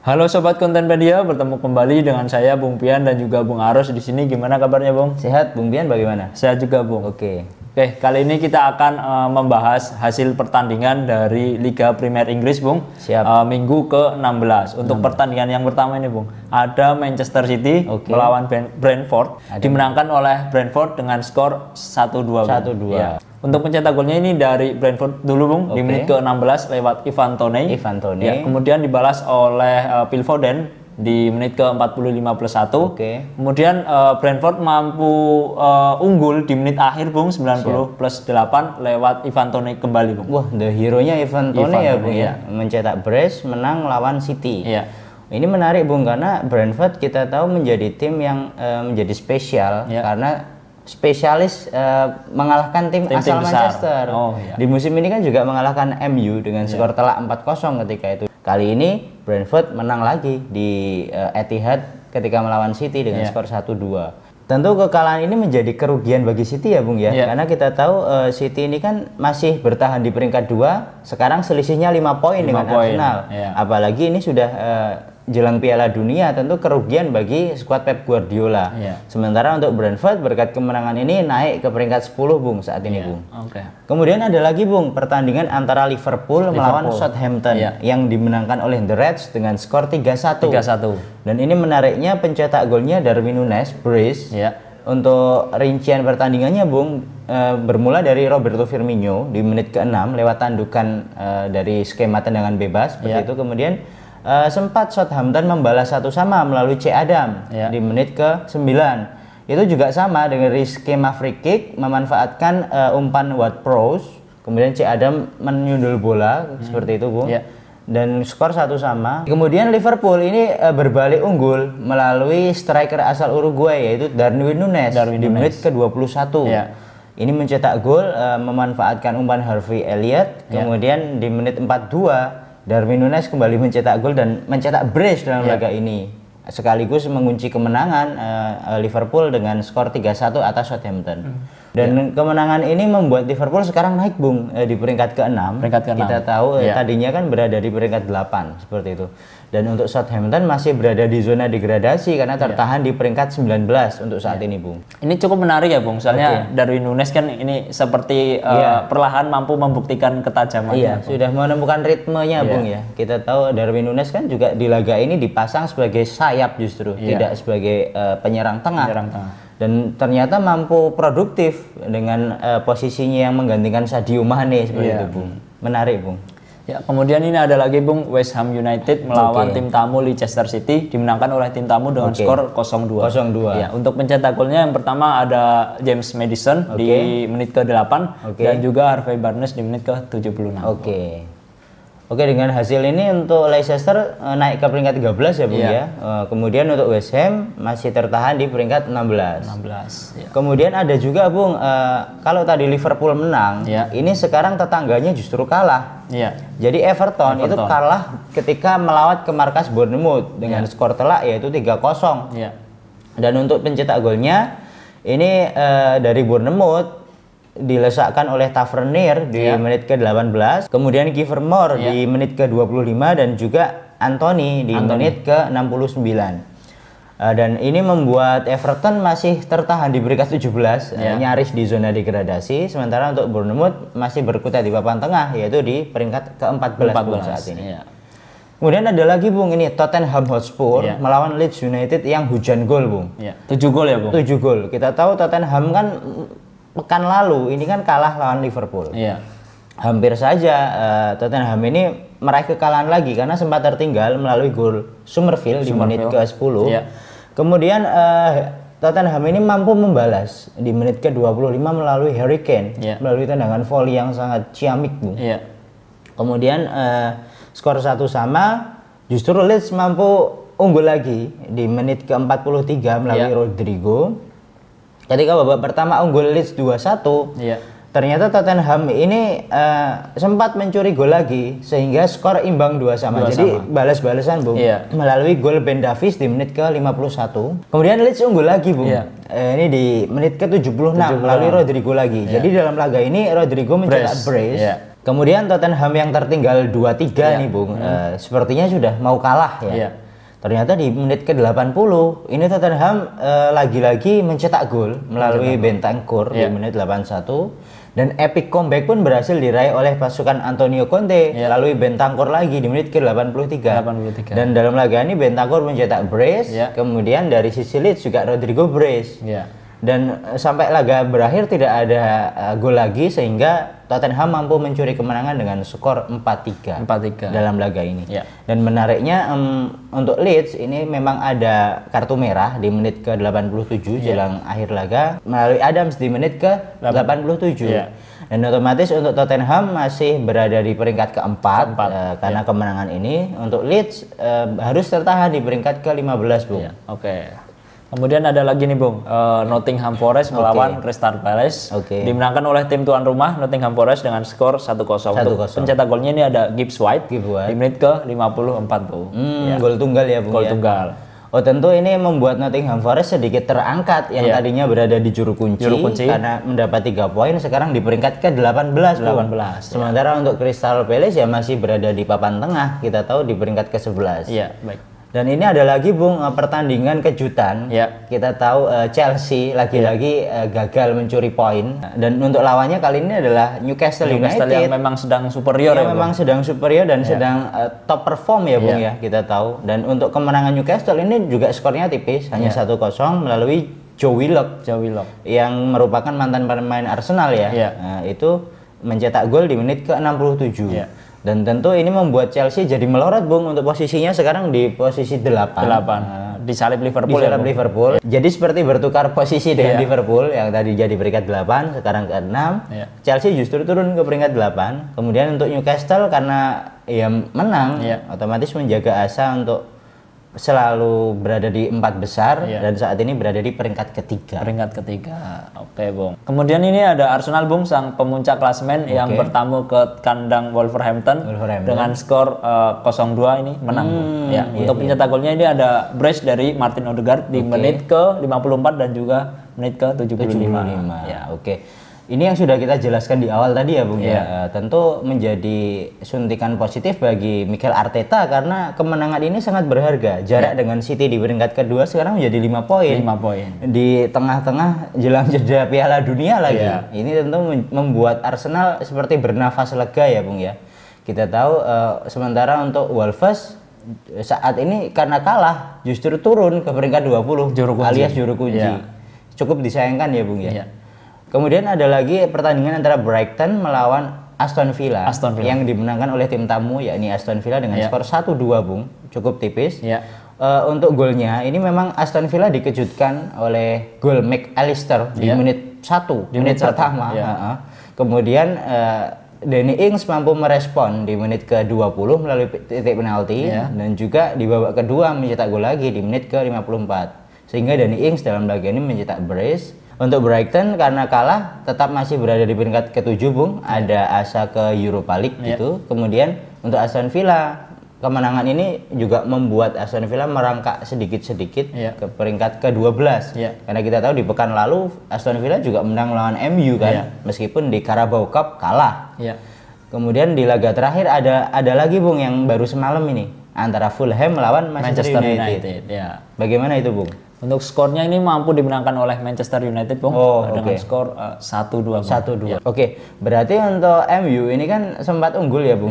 Halo sobat Kontenpedia, bertemu kembali dengan saya Bung Pian dan juga Bung Aros di sini. Gimana kabarnya, Bung? Sehat, Bung Pian bagaimana? Sehat juga, Bung. Oke. Oke, kali ini kita akan membahas hasil pertandingan dari Liga Premier Inggris, Bung. Siap. Minggu ke-16. Untuk pertandingan yang pertama ini, Bung, ada Manchester City melawan Brentford. Dimenangkan oleh Brentford dengan skor 1-2. 1-2. Ya. Untuk pencetak golnya ini dari Brentford dulu, Bung, di menit ke-16 lewat Ivan Toney. Ya, kemudian dibalas oleh Phil Foden di menit ke-45+1. Kemudian Brentford mampu unggul di menit akhir, Bung, 90+8 lewat Ivan Toney kembali, Bung. Wah, the hero-nya Ivan Toney ya, Bung ya. Mencetak brace, menang lawan City. Iya. Ini menarik, Bung, karena Brentford kita tahu menjadi tim yang menjadi spesial karena spesialis mengalahkan tim asal besar. Manchester. Di musim ini kan juga mengalahkan MU dengan skor telak 4-0 ketika itu. Kali ini Brentford menang lagi di Etihad ketika melawan City dengan skor 1-2. Tentu kekalahan ini menjadi kerugian bagi City ya, Bung ya. Karena kita tahu City ini kan masih bertahan di peringkat 2, sekarang selisihnya 5 poin dengan Arsenal. Apalagi ini sudah jelang Piala Dunia, tentu kerugian bagi skuad Pep Guardiola. Sementara untuk Brentford berkat kemenangan ini naik ke peringkat 10, Bung, saat ini, Bung. Kemudian ada lagi, Bung, pertandingan antara Liverpool melawan Southampton yang dimenangkan oleh The Reds dengan skor 3-1. Dan ini menariknya pencetak golnya Darwin Núñez, brace. Untuk rincian pertandingannya, Bung, bermula dari Roberto Firmino di menit ke-6 lewat tandukan dari skema tendangan bebas seperti itu. Kemudian sempat Southampton membalas 1-1 melalui C. Adam di menit ke-9. Itu juga sama dengan skema free kick, memanfaatkan umpan Ward-Prowse, kemudian C. Adam menyundul bola seperti itu, Bung. Dan skor 1-1. Kemudian Liverpool ini berbalik unggul melalui striker asal Uruguay yaitu Darwin Núñez di menit ke-21. Ini mencetak gol memanfaatkan umpan Harvey Elliott. Kemudian di menit 42 Darwin Núñez kembali mencetak gol dan mencetak brace dalam laga ini, sekaligus mengunci kemenangan Liverpool dengan skor 3-1 atas Southampton. Dan kemenangan ini membuat Liverpool sekarang naik, Bung, di peringkat ke-6. Kita tahu tadinya kan berada di peringkat 8 seperti itu. Dan untuk Southampton masih berada di zona degradasi karena tertahan di peringkat 19 untuk saat ini, Bung. Ini cukup menarik ya, Bung. Soalnya Darwin Núñez kan ini seperti perlahan mampu membuktikan ketajamannya. Sudah menemukan ritmenya, Bung ya. Kita tahu Darwin Núñez kan juga di laga ini dipasang sebagai sayap justru, tidak sebagai penyerang tengah. Dan ternyata mampu produktif dengan posisinya yang menggantikan Sadio Mane seperti itu, Bung. Menarik, Bung. Ya, kemudian ini ada lagi, Bung, West Ham United melawan tim tamu Leicester City, dimenangkan oleh tim tamu dengan skor 0-2. Ya, untuk pencetak golnya yang pertama ada James Maddison di menit ke-8 dan juga Harvey Barnes di menit ke-76. Oke, dengan hasil ini untuk Leicester naik ke peringkat 13 ya, Bung ya. Kemudian untuk West Ham masih tertahan di peringkat 16. Kemudian ada juga, Bung, kalau tadi Liverpool menang, ini sekarang tetangganya justru kalah. Jadi Everton itu kalah ketika melawat ke markas Bournemouth dengan skor telak yaitu 3-0. Dan untuk pencetak golnya ini dari Bournemouth dilesakkan oleh Tavernier di menit ke-18, kemudian Kiefer Moore di menit ke-25 dan juga Anthony di menit ke-69. Dan ini membuat Everton masih tertahan di peringkat 17, nyaris di zona degradasi, sementara untuk Bournemouth masih berkutat di papan tengah yaitu di peringkat ke-14 saat ini. Kemudian ada lagi, Bung, ini Tottenham Hotspur melawan Leeds United yang hujan gol, Bung. 7 gol ya, Bung? 7 gol. Kita tahu Tottenham kan pekan lalu ini kan kalah lawan Liverpool. Hampir saja Tottenham ini meraih kekalahan lagi karena sempat tertinggal melalui gol Summerville di menit ke-10. Kemudian Tottenham ini mampu membalas di menit ke-25 melalui Harry Kane, melalui tendangan volley yang sangat ciamik, Bung. Kemudian skor 1-1, justru Leeds mampu unggul lagi di menit ke-43 melalui Rodrigo. Ketika babak pertama unggul Leeds 2-1, ternyata Tottenham ini sempat mencuri gol lagi sehingga skor imbang 2-2. Jadi balas-balasan, Bung, melalui gol Ben Davies di menit ke-51. Kemudian Leeds unggul lagi, Bung. Ini di menit ke-76 melalui Rodrigo lagi. Jadi dalam laga ini Rodrigo mencetak brace. Kemudian Tottenham yang tertinggal 2-3 nih Bung, sepertinya sudah mau kalah ya. Ternyata di menit ke-80 ini Tottenham lagi-lagi mencetak gol melalui Bentancur di menit 81, dan epic comeback pun berhasil diraih oleh pasukan Antonio Conte melalui Bentancur lagi di menit ke-83. Dan dalam laga ini Bentancur mencetak brace, kemudian dari sisi Leeds juga Rodrigo brace. Dan sampai laga berakhir tidak ada gol lagi, sehingga Tottenham mampu mencuri kemenangan dengan skor 4-3 dalam laga ini. Dan menariknya untuk Leeds ini memang ada kartu merah di menit ke-87 jelang akhir laga melalui Adams di menit ke-87. Dan otomatis untuk Tottenham masih berada di peringkat keempat karena kemenangan ini. Untuk Leeds harus tertahan di peringkat ke-15, Bung. Kemudian ada lagi nih Bung, Nottingham Forest melawan Crystal Palace. Dimenangkan oleh tim tuan rumah Nottingham Forest dengan skor 1-0. Pencetak golnya ini ada Gibbs White di menit ke-54 Bung. Gol tunggal ya Bung. Gol tunggal. Oh tentu ini membuat Nottingham Forest sedikit terangkat yang tadinya berada di juru kunci karena mendapat 3 poin, sekarang di peringkat ke-18. Sementara untuk Crystal Palace ya masih berada di papan tengah, kita tahu di peringkat ke-11. Dan ini ada lagi Bung pertandingan kejutan. Kita tahu Chelsea lagi-lagi gagal mencuri poin, dan untuk lawannya kali ini adalah Newcastle United yang memang sedang superior memang sedang superior dan sedang top perform ya Bung ya, kita tahu. Dan untuk kemenangan Newcastle ini juga skornya tipis, hanya 1-0 melalui Joe Willock yang merupakan mantan pemain Arsenal ya. Itu mencetak gol di menit ke-67. Dan tentu ini membuat Chelsea jadi melorot Bung, untuk posisinya sekarang di posisi 8. Disalip Liverpool. Jadi seperti bertukar posisi dengan Liverpool yang tadi jadi peringkat 8, sekarang ke-6. Chelsea justru turun ke peringkat 8. Kemudian untuk Newcastle karena ya menang, otomatis menjaga asa untuk selalu berada di 4 besar dan saat ini berada di peringkat ketiga. Oke Bung. Kemudian ini ada Arsenal Bung, sang pemuncak klasemen yang bertamu ke kandang Wolverhampton dengan skor 0-2 ini menang. Untuk pencetak golnya ini ada brace dari Martin Odegaard di menit ke-54 dan juga menit ke-75. Ini yang sudah kita jelaskan di awal tadi ya Bung tentu menjadi suntikan positif bagi Mikel Arteta karena kemenangan ini sangat berharga. Jarak dengan City di peringkat kedua sekarang menjadi 5 poin. Di tengah-tengah jelang jeda Piala Dunia lagi. Ini tentu membuat Arsenal seperti bernafas lega ya Bung ya. Kita tahu sementara untuk Wolves saat ini karena kalah justru turun ke peringkat 20 alias juru kunci. Cukup disayangkan ya Bung ya. Kemudian ada lagi pertandingan antara Brighton melawan Aston Villa yang dimenangkan oleh tim tamu yakni Aston Villa dengan skor 1-2 Bung, cukup tipis. Untuk golnya ini memang Aston Villa dikejutkan oleh gol McAllister di menit 1, menit pertama. Kemudian Danny Ings mampu merespon di menit ke-20 melalui titik penalti dan juga di babak kedua mencetak gol lagi di menit ke-54. Sehingga Danny Ings dalam laga ini mencetak brace. Untuk Brighton karena kalah tetap masih berada di peringkat ke-7 Bung, ada asa ke Europa League gitu. Kemudian untuk Aston Villa kemenangan ini juga membuat Aston Villa merangkak sedikit-sedikit ke peringkat ke-12. Karena kita tahu di pekan lalu Aston Villa juga menang melawan MU kan, meskipun di Carabao Cup kalah. Kemudian di laga terakhir ada lagi Bung yang baru semalam ini antara Fulham melawan Manchester United. Bagaimana itu Bung? Untuk skornya ini mampu dimenangkan oleh Manchester United Bung, dengan skor 1-2. Berarti untuk MU ini kan sempat unggul ya Bung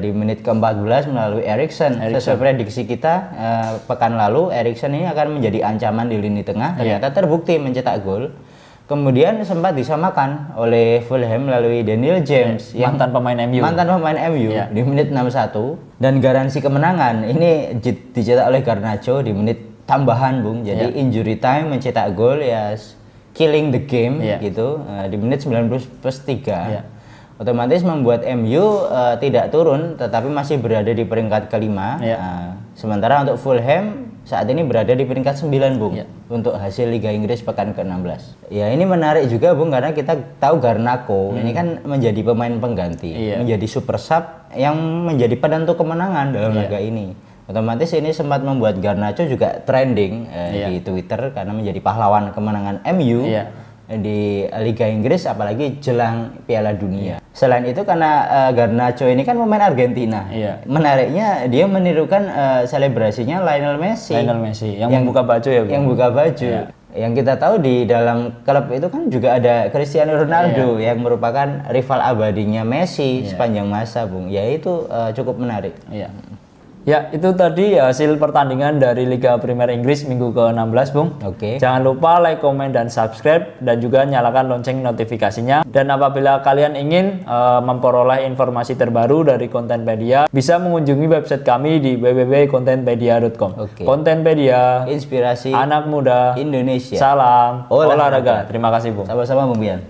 di menit ke-14 melalui Eriksen. Sesuai prediksi kita pekan lalu, Eriksen ini akan menjadi ancaman di lini tengah, ternyata terbukti mencetak gol. Kemudian sempat disamakan oleh Fulham melalui Daniel James yang mantan pemain MU di menit 61, dan garansi kemenangan ini dicetak oleh Garnacho di menit tambahan Bung. Jadi injury time mencetak gol ya, killing the game gitu di menit 90+3. Otomatis membuat MU tidak turun tetapi masih berada di peringkat kelima. Sementara untuk Fulham saat ini berada di peringkat 9 Bung untuk hasil Liga Inggris pekan ke-16. Ya ini menarik juga Bung karena kita tahu Garnacho ini kan menjadi pemain pengganti, menjadi super sub yang menjadi penentu kemenangan dalam laga ini. Otomatis ini sempat membuat Garnacho juga trending di Twitter karena menjadi pahlawan kemenangan MU. di Liga Inggris, apalagi jelang Piala Dunia. Selain itu karena Garnacho ini kan pemain Argentina. Menariknya dia menirukan selebrasinya Lionel Messi. Yang membuka baju ya, Bung? Yang buka baju. Yang kita tahu di dalam klub itu kan juga ada Cristiano Ronaldo yang merupakan rival abadinya Messi sepanjang masa, Bung. Ya itu cukup menarik. Ya, itu tadi hasil pertandingan dari Liga Premier Inggris minggu ke-16, Bung. Jangan lupa like, komen, dan subscribe, dan juga nyalakan lonceng notifikasinya. Dan apabila kalian ingin memperoleh informasi terbaru dari Kontenpedia, bisa mengunjungi website kami di www.kontenpedia.com. Kontenpedia, inspirasi anak muda Indonesia. Salam olahraga. Terima kasih, Bung. Sama-sama, Bung Bian.